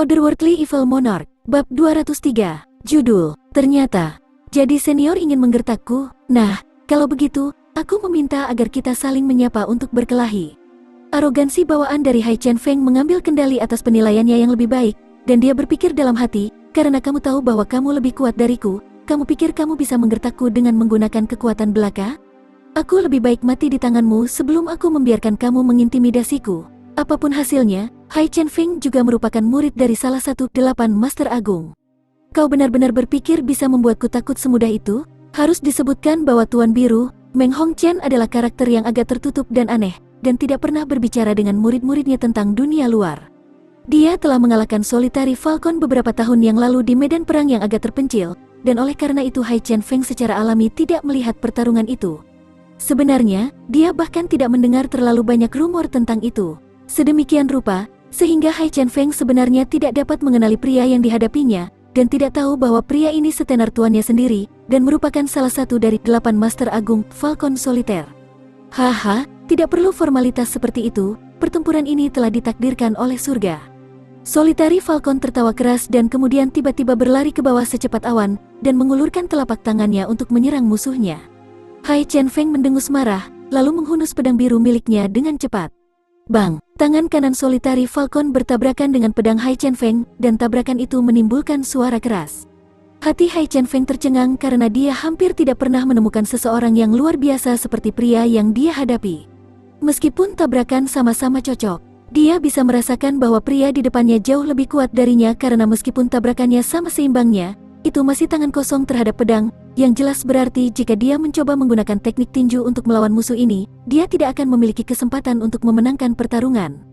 Otherworldly Evil Monarch, Bab 203, Judul, Ternyata. Jadi senior ingin menggertakku? Nah, kalau begitu, aku meminta agar kita saling menyapa untuk berkelahi. Arogansi bawaan dari Hai Chen Feng mengambil kendali atas penilaiannya yang lebih baik, dan dia berpikir dalam hati, karena kamu tahu bahwa kamu lebih kuat dariku, kamu pikir kamu bisa menggertakku dengan menggunakan kekuatan belaka? Aku lebih baik mati di tanganmu sebelum aku membiarkan kamu mengintimidasiku. Apapun hasilnya, Hai Chen Feng juga merupakan murid dari salah satu 8 Master Agung. Kau benar-benar berpikir bisa membuatku takut semudah itu? Harus disebutkan bahwa Tuan Biru, Meng Hongchen adalah karakter yang agak tertutup dan aneh, dan tidak pernah berbicara dengan murid-muridnya tentang dunia luar. Dia telah mengalahkan Solitary Falcon beberapa tahun yang lalu di medan perang yang agak terpencil, dan oleh karena itu Hai Chen Feng secara alami tidak melihat pertarungan itu. Sebenarnya, dia bahkan tidak mendengar terlalu banyak rumor tentang itu. Sedemikian rupa, sehingga Hai Chen Feng sebenarnya tidak dapat mengenali pria yang dihadapinya, dan tidak tahu bahwa pria ini setenar tuannya sendiri, dan merupakan salah satu dari 8 Master Agung Falcon Solitaire. Haha, tidak perlu formalitas seperti itu, pertempuran ini telah ditakdirkan oleh surga. Solitary Falcon tertawa keras dan kemudian tiba-tiba berlari ke bawah secepat awan, dan mengulurkan telapak tangannya untuk menyerang musuhnya. Hai Chen Feng mendengus marah, lalu menghunus pedang biru miliknya dengan cepat. Bang! Tangan kanan Solitary Falcon bertabrakan dengan pedang Hai Chen Feng, dan tabrakan itu menimbulkan suara keras. Hati Hai Chen Feng tercengang karena dia hampir tidak pernah menemukan seseorang yang luar biasa seperti pria yang dia hadapi. Meskipun tabrakan sama-sama cocok, dia bisa merasakan bahwa pria di depannya jauh lebih kuat darinya karena meskipun tabrakannya sama seimbangnya, itu masih tangan kosong terhadap pedang, yang jelas berarti jika dia mencoba menggunakan teknik tinju untuk melawan musuh ini, dia tidak akan memiliki kesempatan untuk memenangkan pertarungan.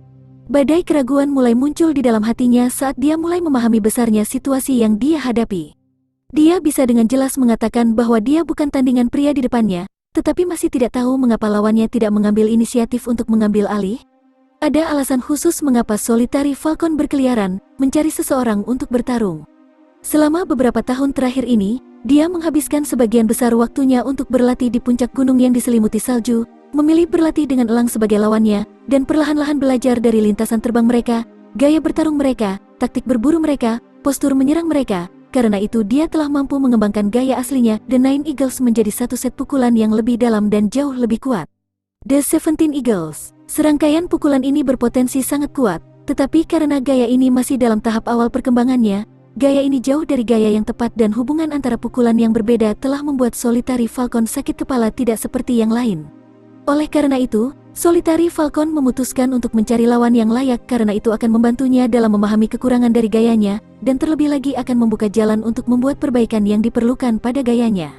Badai keraguan mulai muncul di dalam hatinya saat dia mulai memahami besarnya situasi yang dia hadapi. Dia bisa dengan jelas mengatakan bahwa dia bukan tandingan pria di depannya, tetapi masih tidak tahu mengapa lawannya tidak mengambil inisiatif untuk mengambil alih. Ada alasan khusus mengapa Solitary Falcon berkeliaran, mencari seseorang untuk bertarung. Selama beberapa tahun terakhir ini, dia menghabiskan sebagian besar waktunya untuk berlatih di puncak gunung yang diselimuti salju, memilih berlatih dengan elang sebagai lawannya, dan perlahan-lahan belajar dari lintasan terbang mereka, gaya bertarung mereka, taktik berburu mereka, postur menyerang mereka. Karena itu dia telah mampu mengembangkan gaya aslinya, The Nine Eagles menjadi satu set pukulan yang lebih dalam dan jauh lebih kuat. The 17 Eagles. Serangkaian pukulan ini berpotensi sangat kuat, tetapi karena gaya ini masih dalam tahap awal perkembangannya, gaya ini jauh dari gaya yang tepat dan hubungan antara pukulan yang berbeda telah membuat Solitary Falcon sakit kepala tidak seperti yang lain. Oleh karena itu, Solitary Falcon memutuskan untuk mencari lawan yang layak karena itu akan membantunya dalam memahami kekurangan dari gayanya, dan terlebih lagi akan membuka jalan untuk membuat perbaikan yang diperlukan pada gayanya.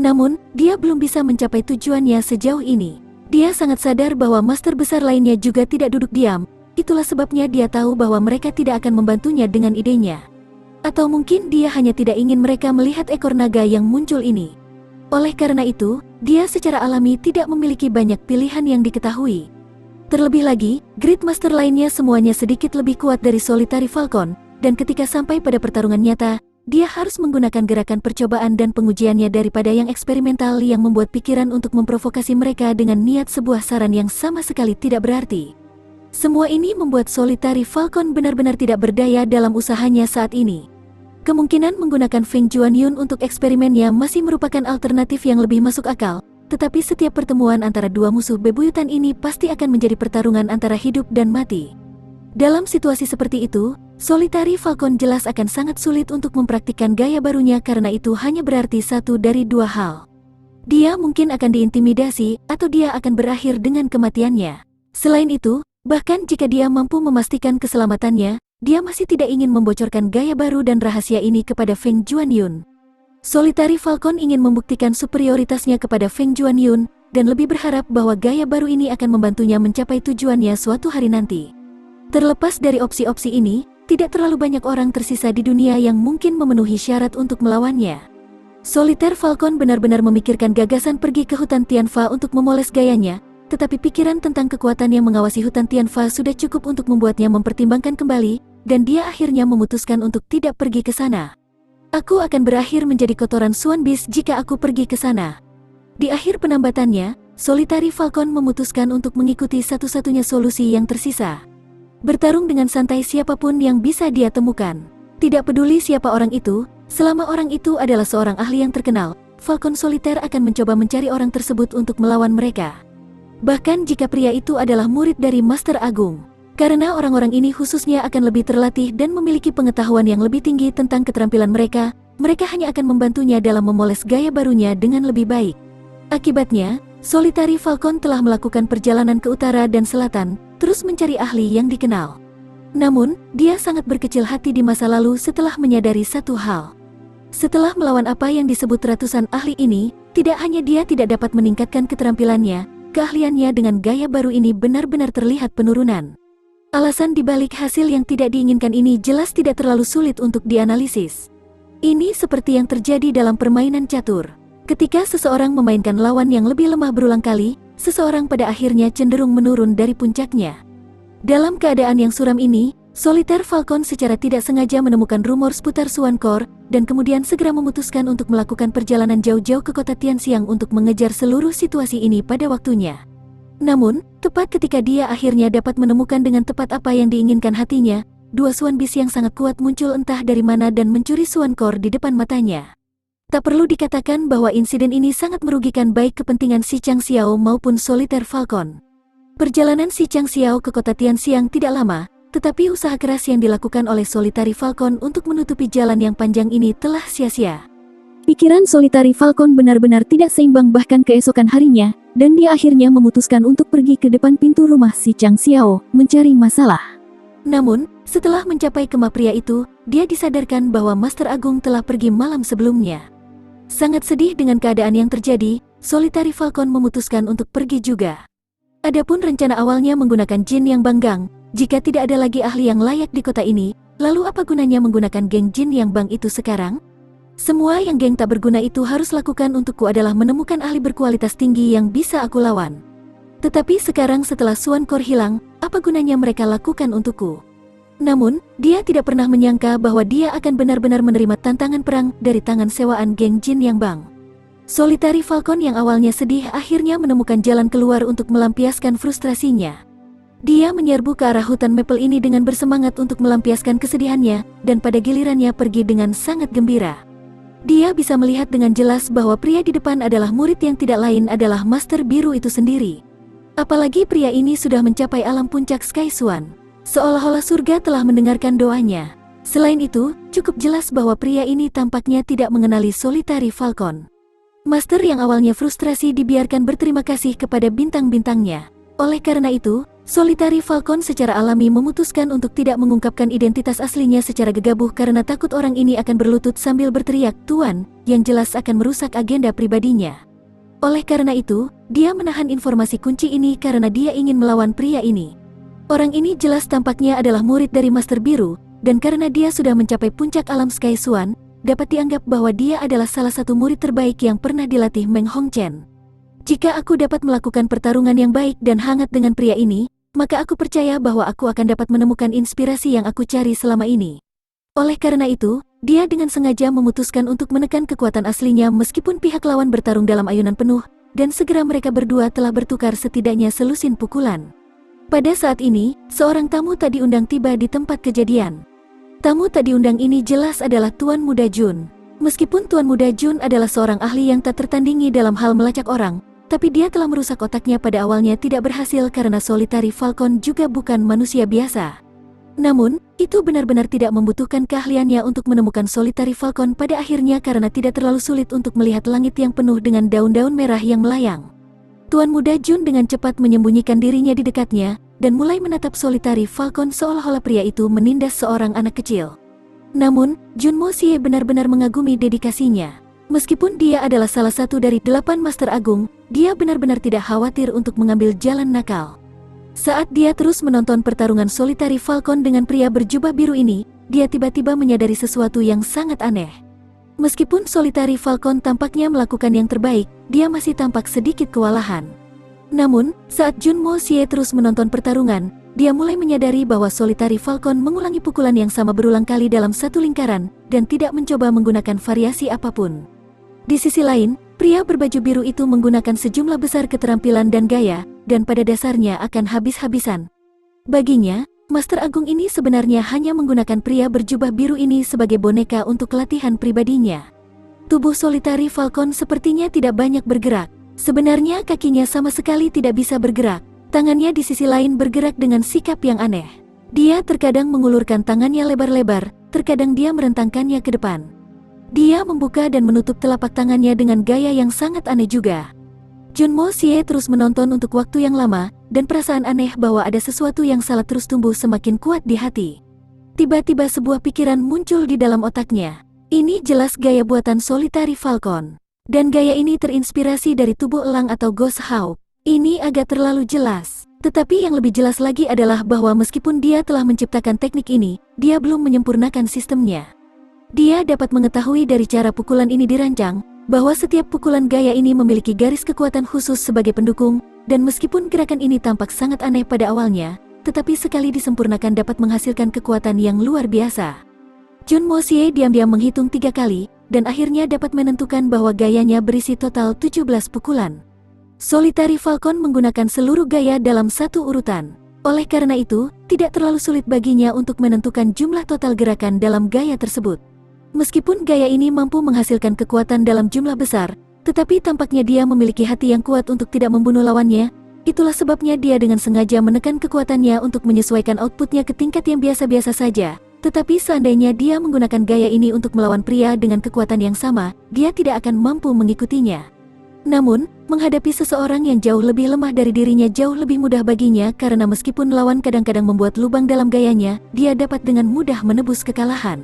Namun, dia belum bisa mencapai tujuannya sejauh ini. Dia sangat sadar bahwa master besar lainnya juga tidak duduk diam, itulah sebabnya dia tahu bahwa mereka tidak akan membantunya dengan idenya. Atau mungkin dia hanya tidak ingin mereka melihat ekor naga yang muncul ini. Oleh karena itu, dia secara alami tidak memiliki banyak pilihan yang diketahui. Terlebih lagi, Great Master lainnya semuanya sedikit lebih kuat dari Solitary Falcon, dan ketika sampai pada pertarungan nyata, dia harus menggunakan gerakan percobaan dan pengujiannya daripada yang eksperimental yang membuat pikiran untuk memprovokasi mereka dengan niat sebuah saran yang sama sekali tidak berarti. Semua ini membuat Solitary Falcon benar-benar tidak berdaya dalam usahanya saat ini. Kemungkinan menggunakan Feng Juanyun untuk eksperimennya masih merupakan alternatif yang lebih masuk akal, tetapi setiap pertemuan antara dua musuh bebuyutan ini pasti akan menjadi pertarungan antara hidup dan mati. Dalam situasi seperti itu, Solitary Falcon jelas akan sangat sulit untuk mempraktikkan gaya barunya karena itu hanya berarti satu dari dua hal. Dia mungkin akan diintimidasi, atau dia akan berakhir dengan kematiannya. Selain itu, bahkan jika dia mampu memastikan keselamatannya, dia masih tidak ingin membocorkan gaya baru dan rahasia ini kepada Feng Juanyun. Solitary Falcon ingin membuktikan superioritasnya kepada Feng Juanyun, dan lebih berharap bahwa gaya baru ini akan membantunya mencapai tujuannya suatu hari nanti. Terlepas dari opsi-opsi ini, tidak terlalu banyak orang tersisa di dunia yang mungkin memenuhi syarat untuk melawannya. Solitary Falcon benar-benar memikirkan gagasan pergi ke hutan Tianfa untuk memoles gayanya, tetapi pikiran tentang kekuatan yang mengawasi hutan Tianfa sudah cukup untuk membuatnya mempertimbangkan kembali, dan dia akhirnya memutuskan untuk tidak pergi ke sana. Aku akan berakhir menjadi kotoran Swan Beast jika aku pergi ke sana. Di akhir penambatannya, Solitary Falcon memutuskan untuk mengikuti satu-satunya solusi yang tersisa. bertarung dengan santai siapapun yang bisa dia temukan. Tidak peduli siapa orang itu, selama orang itu adalah seorang ahli yang terkenal, Falcon Soliter akan mencoba mencari orang tersebut untuk melawan mereka. Bahkan jika pria itu adalah murid dari Master Agung. Karena orang-orang ini khususnya akan lebih terlatih dan memiliki pengetahuan yang lebih tinggi tentang keterampilan mereka, mereka hanya akan membantunya dalam memoles gaya barunya dengan lebih baik. Akibatnya, Solitary Falcon telah melakukan perjalanan ke utara dan selatan, terus mencari ahli yang dikenal. Namun, dia sangat berkecil hati di masa lalu setelah menyadari satu hal. Setelah melawan apa yang disebut ratusan ahli ini, tidak hanya dia tidak dapat meningkatkan keterampilannya, keahliannya dengan gaya baru ini benar-benar terlihat penurunan. Alasan dibalik hasil yang tidak diinginkan ini jelas tidak terlalu sulit untuk dianalisis. Ini seperti yang terjadi dalam permainan catur. Ketika seseorang memainkan lawan yang lebih lemah berulang kali, seseorang pada akhirnya cenderung menurun dari puncaknya. Dalam keadaan yang suram ini, Solitaire Falcon secara tidak sengaja menemukan rumor seputar Suankor, dan kemudian segera memutuskan untuk melakukan perjalanan jauh-jauh ke kota Tianxiang untuk mengejar seluruh situasi ini pada waktunya. Namun, tepat ketika dia akhirnya dapat menemukan dengan tepat apa yang diinginkan hatinya, dua Suan Beast yang sangat kuat muncul entah dari mana dan mencuri Suankor di depan matanya. Tak perlu dikatakan bahwa insiden ini sangat merugikan baik kepentingan Si Chang Xiao maupun Solitaire Falcon. Perjalanan Si Chang Xiao ke kota Tianxiang tidak lama, tetapi usaha keras yang dilakukan oleh Solitary Falcon untuk menutupi jalan yang panjang ini telah sia-sia. Pikiran Solitary Falcon benar-benar tidak seimbang bahkan keesokan harinya, dan dia akhirnya memutuskan untuk pergi ke depan pintu rumah Si Chang Xiao, mencari masalah. Namun, setelah mencapai kemah pria itu, dia disadarkan bahwa Master Agung telah pergi malam sebelumnya. Sangat sedih dengan keadaan yang terjadi, Solitary Falcon memutuskan untuk pergi juga. Adapun rencana awalnya menggunakan jin yang banggang, jika tidak ada lagi ahli yang layak di kota ini, lalu apa gunanya menggunakan geng jin yang bang itu sekarang? Semua yang geng tak berguna itu harus lakukan untukku adalah menemukan ahli berkualitas tinggi yang bisa aku lawan. Tetapi sekarang setelah Suankor hilang, apa gunanya mereka lakukan untukku? Namun, dia tidak pernah menyangka bahwa dia akan benar-benar menerima tantangan perang dari tangan sewaan geng jin yang bang. Solitary Falcon yang awalnya sedih akhirnya menemukan jalan keluar untuk melampiaskan frustrasinya. Dia menyerbu ke arah hutan maple ini dengan bersemangat untuk melampiaskan kesedihannya, dan pada gilirannya pergi dengan sangat gembira. Dia bisa melihat dengan jelas bahwa pria di depan adalah murid yang tidak lain adalah Master Biru itu sendiri. Apalagi pria ini sudah mencapai alam puncak Sky Swan. Seolah-olah surga telah mendengarkan doanya. Selain itu, cukup jelas bahwa pria ini tampaknya tidak mengenali Solitary Falcon. Master yang awalnya frustrasi dibiarkan berterima kasih kepada bintang-bintangnya. Oleh karena itu, Solitary Falcon secara alami memutuskan untuk tidak mengungkapkan identitas aslinya secara gegabah karena takut orang ini akan berlutut sambil berteriak, "Tuan," yang jelas akan merusak agenda pribadinya. Oleh karena itu, dia menahan informasi kunci ini karena dia ingin melawan pria ini. Orang ini jelas tampaknya adalah murid dari Master Biru, dan karena dia sudah mencapai puncak alam Sky Swan, dapat dianggap bahwa dia adalah salah satu murid terbaik yang pernah dilatih Meng Hongchen. Jika aku dapat melakukan pertarungan yang baik dan hangat dengan pria ini, maka aku percaya bahwa aku akan dapat menemukan inspirasi yang aku cari selama ini. Oleh karena itu, dia dengan sengaja memutuskan untuk menekan kekuatan aslinya meskipun pihak lawan bertarung dalam ayunan penuh, dan segera mereka berdua telah bertukar setidaknya selusin pukulan. Pada saat ini, seorang tamu tak diundang tiba di tempat kejadian. Tamu tak diundang ini jelas adalah Tuan Muda Jun. Meskipun Tuan Muda Jun adalah seorang ahli yang tak tertandingi dalam hal melacak orang, tapi dia telah merusak otaknya pada awalnya tidak berhasil karena Solitary Falcon juga bukan manusia biasa. Namun, itu benar-benar tidak membutuhkan keahliannya untuk menemukan Solitary Falcon pada akhirnya karena tidak terlalu sulit untuk melihat langit yang penuh dengan daun-daun merah yang melayang. Tuan Muda Jun dengan cepat menyembunyikan dirinya di dekatnya, dan mulai menatap Solitary Falcon seolah-olah pria itu menindas seorang anak kecil. Namun, Jun Mo Xie benar-benar mengagumi dedikasinya. Meskipun dia adalah salah satu dari 8 Master Agung, dia benar-benar tidak khawatir untuk mengambil jalan nakal. Saat dia terus menonton pertarungan Solitary Falcon dengan pria berjubah biru ini, dia tiba-tiba menyadari sesuatu yang sangat aneh. Meskipun Solitary Falcon tampaknya melakukan yang terbaik, dia masih tampak sedikit kewalahan. Namun, saat Jun Mo Xie terus menonton pertarungan, dia mulai menyadari bahwa Solitary Falcon mengulangi pukulan yang sama berulang kali dalam satu lingkaran, dan tidak mencoba menggunakan variasi apapun. Di sisi lain, pria berbaju biru itu menggunakan sejumlah besar keterampilan dan gaya, dan pada dasarnya akan habis-habisan. Baginya, Master Agung ini sebenarnya hanya menggunakan pria berjubah biru ini sebagai boneka untuk latihan pribadinya. Tubuh Solitary Falcon sepertinya tidak banyak bergerak. Sebenarnya kakinya sama sekali tidak bisa bergerak. Tangannya di sisi lain bergerak dengan sikap yang aneh. Dia terkadang mengulurkan tangannya lebar-lebar, terkadang dia merentangkannya ke depan. Dia membuka dan menutup telapak tangannya dengan gaya yang sangat aneh juga. Junmo Xie terus menonton untuk waktu yang lama, dan perasaan aneh bahwa ada sesuatu yang salah terus tumbuh semakin kuat di hati. Tiba-tiba sebuah pikiran muncul di dalam otaknya. Ini jelas gaya buatan Solitary Falcon. Dan gaya ini terinspirasi dari tubuh elang atau Ghost Hawk. Ini agak terlalu jelas. Tetapi yang lebih jelas lagi adalah bahwa meskipun dia telah menciptakan teknik ini, dia belum menyempurnakan sistemnya. Dia dapat mengetahui dari cara pukulan ini dirancang, bahwa setiap pukulan gaya ini memiliki garis kekuatan khusus sebagai pendukung, dan meskipun gerakan ini tampak sangat aneh pada awalnya, tetapi sekali disempurnakan dapat menghasilkan kekuatan yang luar biasa. Junmo Xie diam-diam menghitung 3 kali, dan akhirnya dapat menentukan bahwa gayanya berisi total 17 pukulan. Solitary Falcon menggunakan seluruh gaya dalam satu urutan. Oleh karena itu, tidak terlalu sulit baginya untuk menentukan jumlah total gerakan dalam gaya tersebut. Meskipun gaya ini mampu menghasilkan kekuatan dalam jumlah besar, tetapi tampaknya dia memiliki hati yang kuat untuk tidak membunuh lawannya. Itulah sebabnya dia dengan sengaja menekan kekuatannya untuk menyesuaikan outputnya ke tingkat yang biasa-biasa saja. Tetapi seandainya dia menggunakan gaya ini untuk melawan pria dengan kekuatan yang sama, dia tidak akan mampu mengikutinya. Namun, menghadapi seseorang yang jauh lebih lemah dari dirinya jauh lebih mudah baginya karena meskipun lawan kadang-kadang membuat lubang dalam gayanya, dia dapat dengan mudah menebus kekalahan.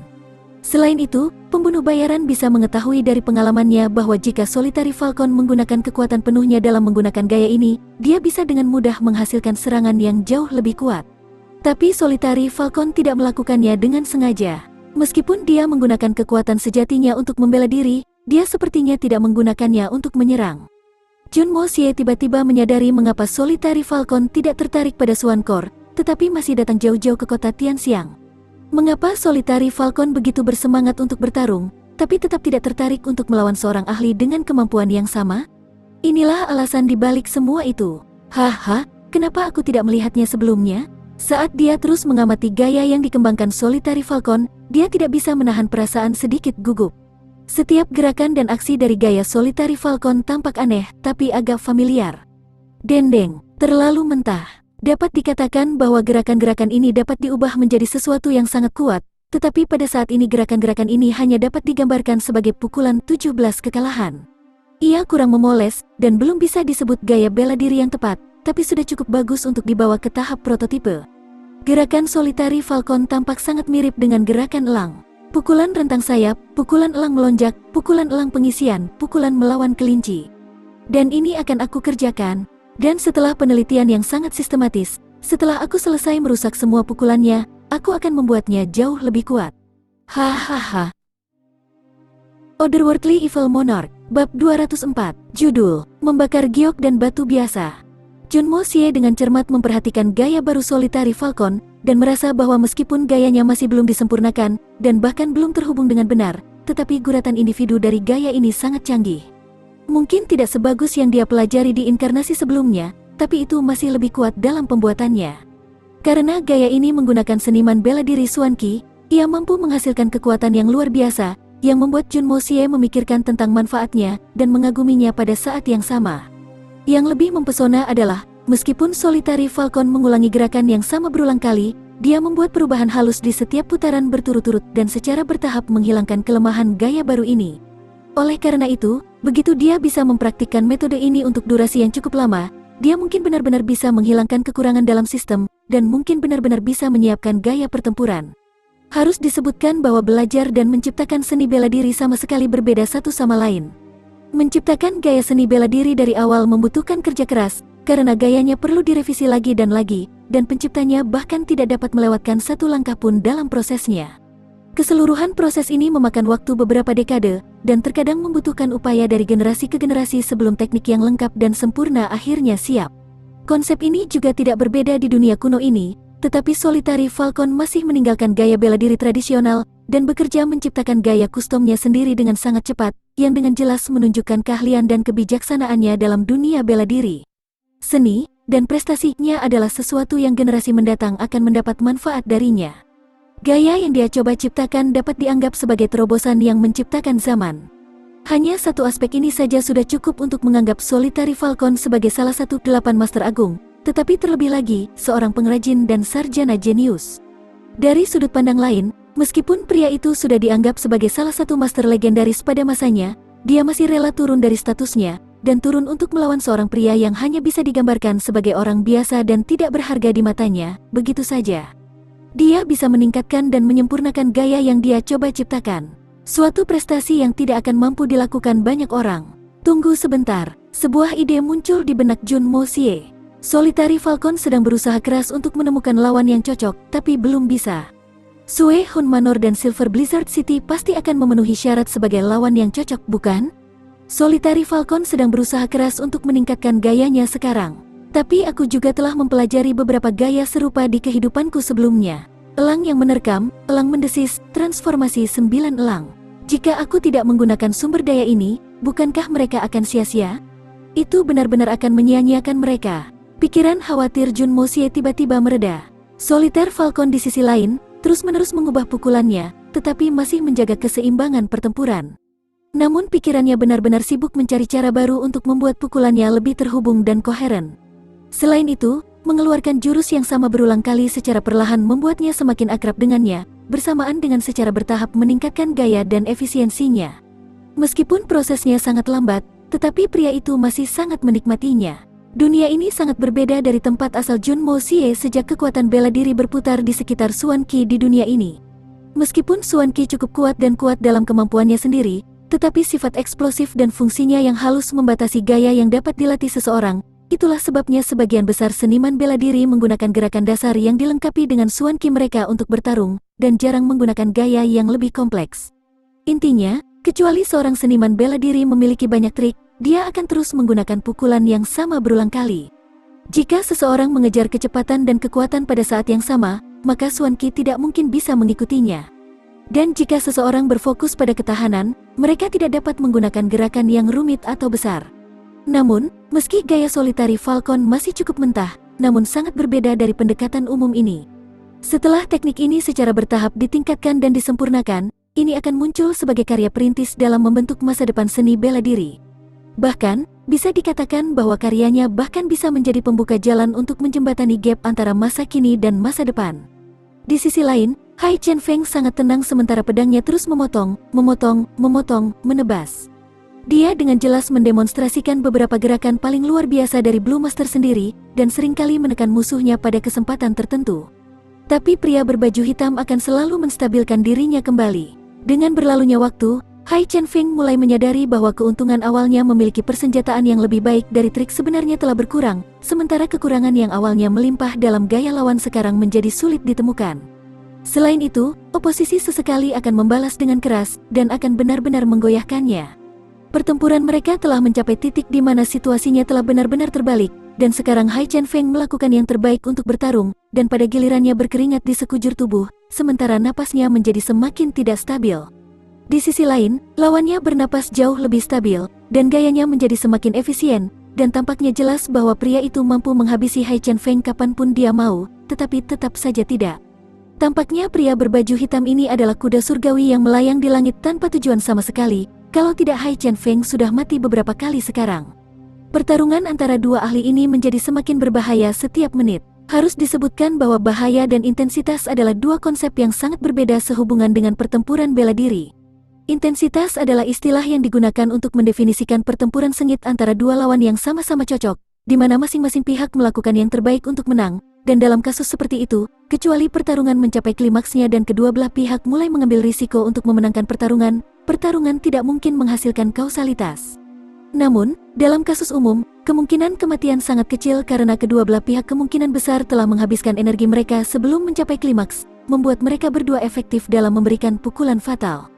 Selain itu, pembunuh bayaran bisa mengetahui dari pengalamannya bahwa jika Solitary Falcon menggunakan kekuatan penuhnya dalam menggunakan gaya ini, dia bisa dengan mudah menghasilkan serangan yang jauh lebih kuat. Tapi Solitary Falcon tidak melakukannya dengan sengaja. Meskipun dia menggunakan kekuatan sejatinya untuk membela diri, dia sepertinya tidak menggunakannya untuk menyerang. Junmo Xie tiba-tiba menyadari mengapa Solitary Falcon tidak tertarik pada Xuankor, tetapi masih datang jauh-jauh ke kota Tianxiang. Mengapa Solitary Falcon begitu bersemangat untuk bertarung, tapi tetap tidak tertarik untuk melawan seorang ahli dengan kemampuan yang sama? Inilah alasan dibalik semua itu. Haha, kenapa aku tidak melihatnya sebelumnya? Saat dia terus mengamati gaya yang dikembangkan Solitary Falcon, dia tidak bisa menahan perasaan sedikit gugup. Setiap gerakan dan aksi dari gaya Solitary Falcon tampak aneh, tapi agak familiar. Dendeng, terlalu mentah. Dapat dikatakan bahwa gerakan-gerakan ini dapat diubah menjadi sesuatu yang sangat kuat, tetapi pada saat ini gerakan-gerakan ini hanya dapat digambarkan sebagai pukulan 17 kekalahan. Ia kurang memoles, dan belum bisa disebut gaya bela diri yang tepat, tapi sudah cukup bagus untuk dibawa ke tahap prototipe. Gerakan Solitary Falcon tampak sangat mirip dengan gerakan elang. Pukulan rentang sayap, pukulan elang melonjak, pukulan elang pengisian, pukulan melawan kelinci. Dan ini akan aku kerjakan. Dan setelah penelitian yang sangat sistematis, setelah aku selesai merusak semua pukulannya, aku akan membuatnya jauh lebih kuat. Hahaha. Otherworldly Evil Monarch, Bab 204, Judul, Membakar Giok dan Batu Biasa. Junmo Xie dengan cermat memperhatikan gaya baru Solitary Falcon, dan merasa bahwa meskipun gayanya masih belum disempurnakan, dan bahkan belum terhubung dengan benar, tetapi guratan individu dari gaya ini sangat canggih. Mungkin tidak sebagus yang dia pelajari di inkarnasi sebelumnya, tapi itu masih lebih kuat dalam pembuatannya. Karena gaya ini menggunakan seniman bela diri Xuanqi, ia mampu menghasilkan kekuatan yang luar biasa, yang membuat Junmo Xie memikirkan tentang manfaatnya dan mengaguminya pada saat yang sama. Yang lebih mempesona adalah, meskipun Solitary Falcon mengulangi gerakan yang sama berulang kali, dia membuat perubahan halus di setiap putaran berturut-turut dan secara bertahap menghilangkan kelemahan gaya baru ini. Oleh karena itu, begitu dia bisa mempraktikkan metode ini untuk durasi yang cukup lama, dia mungkin benar-benar bisa menghilangkan kekurangan dalam sistem, dan mungkin benar-benar bisa menyiapkan gaya pertempuran. Harus disebutkan bahwa belajar dan menciptakan seni bela diri sama sekali berbeda satu sama lain. Menciptakan gaya seni bela diri dari awal membutuhkan kerja keras, karena gayanya perlu direvisi lagi, dan penciptanya bahkan tidak dapat melewatkan satu langkah pun dalam prosesnya. Keseluruhan proses ini memakan waktu beberapa dekade, dan terkadang membutuhkan upaya dari generasi ke generasi sebelum teknik yang lengkap dan sempurna akhirnya siap. Konsep ini juga tidak berbeda di dunia kuno ini, tetapi Solitary Falcon masih meninggalkan gaya bela diri tradisional, dan bekerja menciptakan gaya kustomnya sendiri dengan sangat cepat, yang dengan jelas menunjukkan keahlian dan kebijaksanaannya dalam dunia bela diri. Seni, dan prestasinya adalah sesuatu yang generasi mendatang akan mendapat manfaat darinya. Gaya yang dia coba ciptakan dapat dianggap sebagai terobosan yang menciptakan zaman. Hanya satu aspek ini saja sudah cukup untuk menganggap Solitary Falcon sebagai salah satu 8 Master Agung, tetapi terlebih lagi, seorang pengrajin dan sarjana jenius. Dari sudut pandang lain, meskipun pria itu sudah dianggap sebagai salah satu master legendaris pada masanya, dia masih rela turun dari statusnya, dan turun untuk melawan seorang pria yang hanya bisa digambarkan sebagai orang biasa dan tidak berharga di matanya, begitu saja. Dia bisa meningkatkan dan menyempurnakan gaya yang dia coba ciptakan. Suatu prestasi yang tidak akan mampu dilakukan banyak orang. Tunggu sebentar, sebuah ide muncul di benak Jun Mo Xie. Solitary Falcon sedang berusaha keras untuk menemukan lawan yang cocok, tapi belum bisa. Sue Hun Manor dan Silver Blizzard City pasti akan memenuhi syarat sebagai lawan yang cocok, bukan? Solitary Falcon sedang berusaha keras untuk meningkatkan gayanya sekarang. Tapi aku juga telah mempelajari beberapa gaya serupa di kehidupanku sebelumnya. Elang yang menerkam, elang mendesis, transformasi 9 elang. Jika aku tidak menggunakan sumber daya ini, bukankah mereka akan sia-sia? Itu benar-benar akan menyia-nyiakan mereka. Pikiran khawatir Jun Mo Xie tiba-tiba mereda. Solitaire Falcon di sisi lain, terus-menerus mengubah pukulannya, tetapi masih menjaga keseimbangan pertempuran. Namun pikirannya benar-benar sibuk mencari cara baru untuk membuat pukulannya lebih terhubung dan koheren. Selain itu, mengeluarkan jurus yang sama berulang kali secara perlahan membuatnya semakin akrab dengannya, bersamaan dengan secara bertahap meningkatkan gaya dan efisiensinya. Meskipun prosesnya sangat lambat, tetapi pria itu masih sangat menikmatinya. Dunia ini sangat berbeda dari tempat asal Jun Mo Xie sejak kekuatan bela diri berputar di sekitar Xuan Qi di dunia ini. Meskipun Xuan Qi cukup kuat dan kuat dalam kemampuannya sendiri, tetapi sifat eksplosif dan fungsinya yang halus membatasi gaya yang dapat dilatih seseorang. Itulah sebabnya sebagian besar seniman bela diri menggunakan gerakan dasar yang dilengkapi dengan Xuan Qi mereka untuk bertarung, dan jarang menggunakan gaya yang lebih kompleks. Intinya, kecuali seorang seniman bela diri memiliki banyak trik, dia akan terus menggunakan pukulan yang sama berulang kali. Jika seseorang mengejar kecepatan dan kekuatan pada saat yang sama, maka Xuan Qi tidak mungkin bisa mengikutinya. Dan jika seseorang berfokus pada ketahanan, mereka tidak dapat menggunakan gerakan yang rumit atau besar. Namun, meski gaya Solitary Falcon masih cukup mentah, namun sangat berbeda dari pendekatan umum ini. Setelah teknik ini secara bertahap ditingkatkan dan disempurnakan, ini akan muncul sebagai karya perintis dalam membentuk masa depan seni bela diri. Bahkan, bisa dikatakan bahwa karyanya bahkan bisa menjadi pembuka jalan untuk menjembatani gap antara masa kini dan masa depan. Di sisi lain, Hai Chen Feng sangat tenang sementara pedangnya terus memotong, menebas. Dia dengan jelas mendemonstrasikan beberapa gerakan paling luar biasa dari Blue Master sendiri, dan seringkali menekan musuhnya pada kesempatan tertentu. Tapi pria berbaju hitam akan selalu menstabilkan dirinya kembali. Dengan berlalunya waktu, Hai Chen Feng mulai menyadari bahwa keuntungan awalnya memiliki persenjataan yang lebih baik dari trik sebenarnya telah berkurang, sementara kekurangan yang awalnya melimpah dalam gaya lawan sekarang menjadi sulit ditemukan. Selain itu, oposisi sesekali akan membalas dengan keras, dan akan benar-benar menggoyahkannya. Pertempuran mereka telah mencapai titik di mana situasinya telah benar-benar terbalik, dan sekarang Hai Chen Feng melakukan yang terbaik untuk bertarung, dan pada gilirannya berkeringat di sekujur tubuh, sementara napasnya menjadi semakin tidak stabil. Di sisi lain, lawannya bernapas jauh lebih stabil, dan gayanya menjadi semakin efisien, dan tampaknya jelas bahwa pria itu mampu menghabisi Hai Chen Feng kapanpun dia mau, tetapi tetap saja tidak. Tampaknya pria berbaju hitam ini adalah kuda surgawi yang melayang di langit tanpa tujuan sama sekali. Kalau tidak Hai Chen Feng sudah mati beberapa kali sekarang. Pertarungan antara dua ahli ini menjadi semakin berbahaya setiap menit. Harus disebutkan bahwa bahaya dan intensitas adalah dua konsep yang sangat berbeda sehubungan dengan pertempuran bela diri. Intensitas adalah istilah yang digunakan untuk mendefinisikan pertempuran sengit antara dua lawan yang sama-sama cocok, di mana masing-masing pihak melakukan yang terbaik untuk menang, dan dalam kasus seperti itu, kecuali pertarungan mencapai klimaksnya dan kedua belah pihak mulai mengambil risiko untuk memenangkan pertarungan tidak mungkin menghasilkan kausalitas. Namun, dalam kasus umum, kemungkinan kematian sangat kecil karena kedua belah pihak kemungkinan besar telah menghabiskan energi mereka sebelum mencapai klimaks, membuat mereka berdua efektif dalam memberikan pukulan fatal.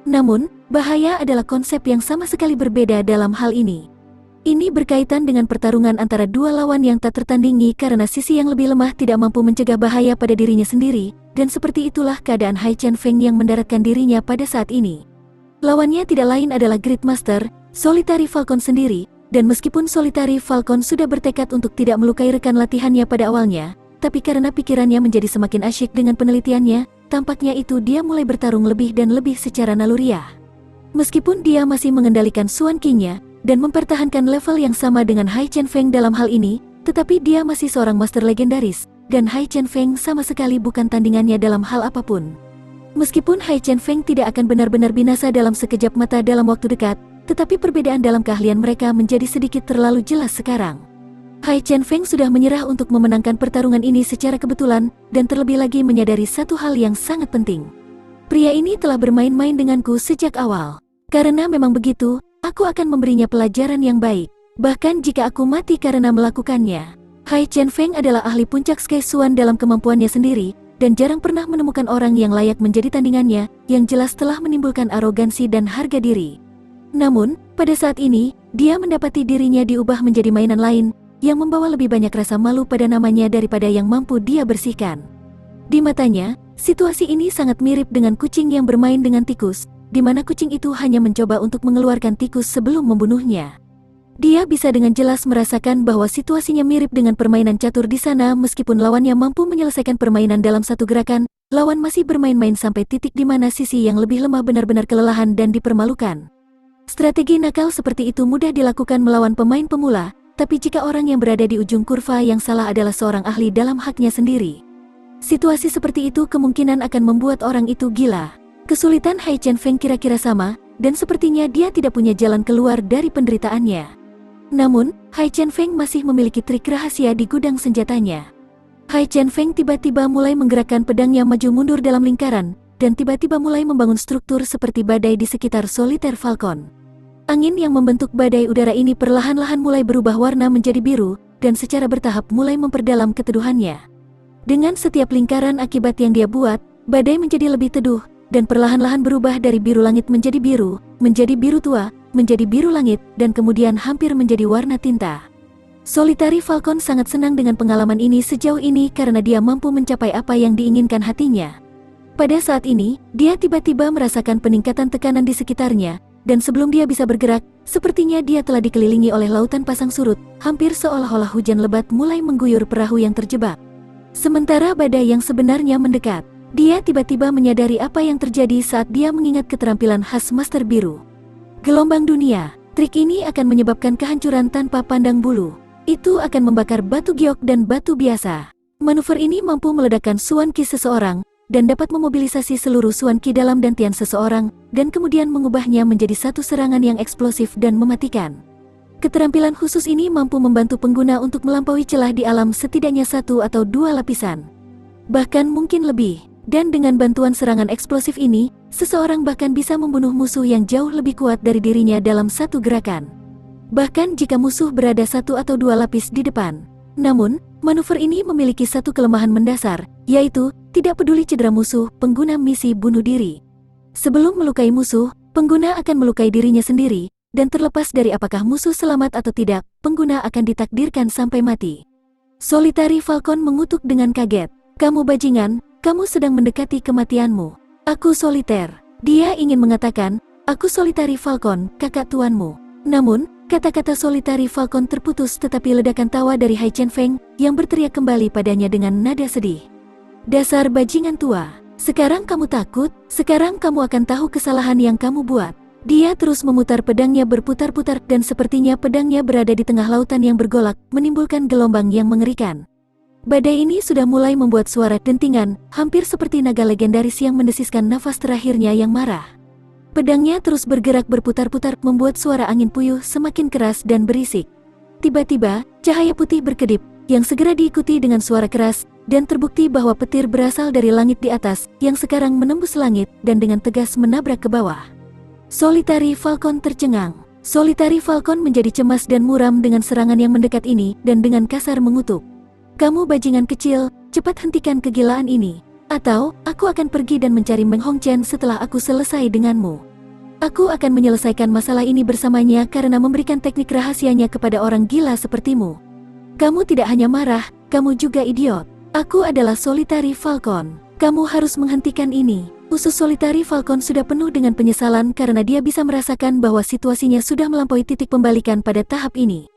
Namun, bahaya adalah konsep yang sama sekali berbeda dalam hal ini. Ini berkaitan dengan pertarungan antara dua lawan yang tak tertandingi karena sisi yang lebih lemah tidak mampu mencegah bahaya pada dirinya sendiri, dan seperti itulah keadaan Hai Chen Feng yang mendaratkan dirinya pada saat ini. Lawannya tidak lain adalah Great Master, Solitary Falcon sendiri, Dan meskipun Solitary Falcon sudah bertekad untuk tidak melukai rekan latihannya pada awalnya, tapi karena pikirannya menjadi semakin asyik dengan penelitiannya, tampaknya itu dia mulai bertarung lebih dan lebih secara naluriah. Meskipun dia masih mengendalikan Swan King-nya, dan mempertahankan level yang sama dengan Hai Chen Feng dalam hal ini, tetapi dia masih seorang master legendaris, dan Hai Chen Feng sama sekali bukan tandingannya dalam hal apapun. Meskipun Hai Chen Feng tidak akan benar-benar binasa dalam sekejap mata dalam waktu dekat, tetapi perbedaan dalam keahlian mereka menjadi sedikit terlalu jelas sekarang. Hai Chen Feng sudah menyerah untuk memenangkan pertarungan ini secara kebetulan, dan terlebih lagi menyadari satu hal yang sangat penting. Pria ini telah bermain-main denganku sejak awal. Karena memang begitu, aku akan memberinya pelajaran yang baik. Bahkan jika aku mati karena melakukannya. Hai Chen Feng adalah ahli puncak Sky Swan dalam kemampuannya sendiri, dan jarang pernah menemukan orang yang layak menjadi tandingannya, yang jelas telah menimbulkan arogansi dan harga diri. Namun, pada saat ini, dia mendapati dirinya diubah menjadi mainan lain, yang membawa lebih banyak rasa malu pada namanya daripada yang mampu dia bersihkan. Di matanya, situasi ini sangat mirip dengan kucing yang bermain dengan tikus, di mana kucing itu hanya mencoba untuk mengeluarkan tikus sebelum membunuhnya. Dia bisa dengan jelas merasakan bahwa situasinya mirip dengan permainan catur di sana meskipun lawannya mampu menyelesaikan permainan dalam satu gerakan, lawan masih bermain-main sampai titik di mana sisi yang lebih lemah benar-benar kelelahan dan dipermalukan. Strategi nakal seperti itu mudah dilakukan melawan pemain pemula, tapi jika orang yang berada di ujung kurva yang salah adalah seorang ahli dalam haknya sendiri, situasi seperti itu kemungkinan akan membuat orang itu gila. Kesulitan Hai Chen Feng kira-kira sama, dan sepertinya dia tidak punya jalan keluar dari penderitaannya. Namun, Hai Chen Feng masih memiliki trik rahasia di gudang senjatanya. Hai Chen Feng tiba-tiba mulai menggerakkan pedangnya maju mundur dalam lingkaran, dan tiba-tiba mulai membangun struktur seperti badai di sekitar Solitary Falcon. Angin yang membentuk badai udara ini perlahan-lahan mulai berubah warna menjadi biru, dan secara bertahap mulai memperdalam keteduhannya. Dengan setiap lingkaran akibat yang dia buat, badai menjadi lebih teduh, dan perlahan-lahan berubah dari biru langit menjadi biru tua, menjadi biru langit, dan kemudian hampir menjadi warna tinta. Solitary Falcon sangat senang dengan pengalaman ini sejauh ini karena dia mampu mencapai apa yang diinginkan hatinya. Pada saat ini, dia tiba-tiba merasakan peningkatan tekanan di sekitarnya, dan sebelum dia bisa bergerak, sepertinya dia telah dikelilingi oleh lautan pasang surut, hampir seolah-olah hujan lebat mulai mengguyur perahu yang terjebak. Sementara badai yang sebenarnya mendekat, dia tiba-tiba menyadari apa yang terjadi saat dia mengingat keterampilan khas Master Biru. Gelombang dunia, trik ini akan menyebabkan kehancuran tanpa pandang bulu. Itu akan membakar batu giok dan batu biasa. Manuver ini mampu meledakkan Swan Ki seseorang, dan dapat memobilisasi seluruh Swan Ki dalam dantian seseorang, dan kemudian mengubahnya menjadi satu serangan yang eksplosif dan mematikan. Keterampilan khusus ini mampu membantu pengguna untuk melampaui celah di alam setidaknya 1 atau 2 lapisan. Bahkan mungkin lebih, dan dengan bantuan serangan eksplosif ini, seseorang bahkan bisa membunuh musuh yang jauh lebih kuat dari dirinya dalam satu gerakan. Bahkan jika musuh berada 1 atau 2 lapis di depan. Namun, manuver ini memiliki satu kelemahan mendasar, yaitu, tidak peduli cedera musuh, pengguna misi bunuh diri. Sebelum melukai musuh, pengguna akan melukai dirinya sendiri, dan terlepas dari apakah musuh selamat atau tidak, pengguna akan ditakdirkan sampai mati. Solitary Falcon mengutuk dengan kaget. Kamu bajingan, kamu sedang mendekati kematianmu. Aku Solitaire. Dia ingin mengatakan, aku Solitary Falcon, kakak tuanmu. Namun, kata-kata Solitary Falcon terputus tetapi ledakan tawa dari Hai Chen Feng yang berteriak kembali padanya dengan nada sedih. Dasar bajingan tua, sekarang kamu takut? Sekarang kamu akan tahu kesalahan yang kamu buat. Dia terus memutar pedangnya berputar-putar dan sepertinya pedangnya berada di tengah lautan yang bergolak, menimbulkan gelombang yang mengerikan. Badai ini sudah mulai membuat suara dentingan, hampir seperti naga legendaris yang mendesiskan nafas terakhirnya yang marah. Pedangnya terus bergerak berputar-putar membuat suara angin puyuh semakin keras dan berisik. Tiba-tiba, cahaya putih berkedip, yang segera diikuti dengan suara keras, dan terbukti bahwa petir berasal dari langit di atas, yang sekarang menembus langit, dan dengan tegas menabrak ke bawah. Solitary Falcon tercengang. Solitary Falcon menjadi cemas dan muram dengan serangan yang mendekat ini, dan dengan kasar mengutuk. Kamu bajingan kecil, cepat hentikan kegilaan ini. Atau, aku akan pergi dan mencari Meng Hongchen setelah aku selesai denganmu. Aku akan menyelesaikan masalah ini bersamanya karena memberikan teknik rahasianya kepada orang gila sepertimu. Kamu tidak hanya marah, kamu juga idiot. Aku adalah Solitary Falcon. Kamu harus menghentikan ini. Usus solitari Falcon sudah penuh dengan penyesalan karena dia bisa merasakan bahwa situasinya sudah melampaui titik pembalikan pada tahap ini.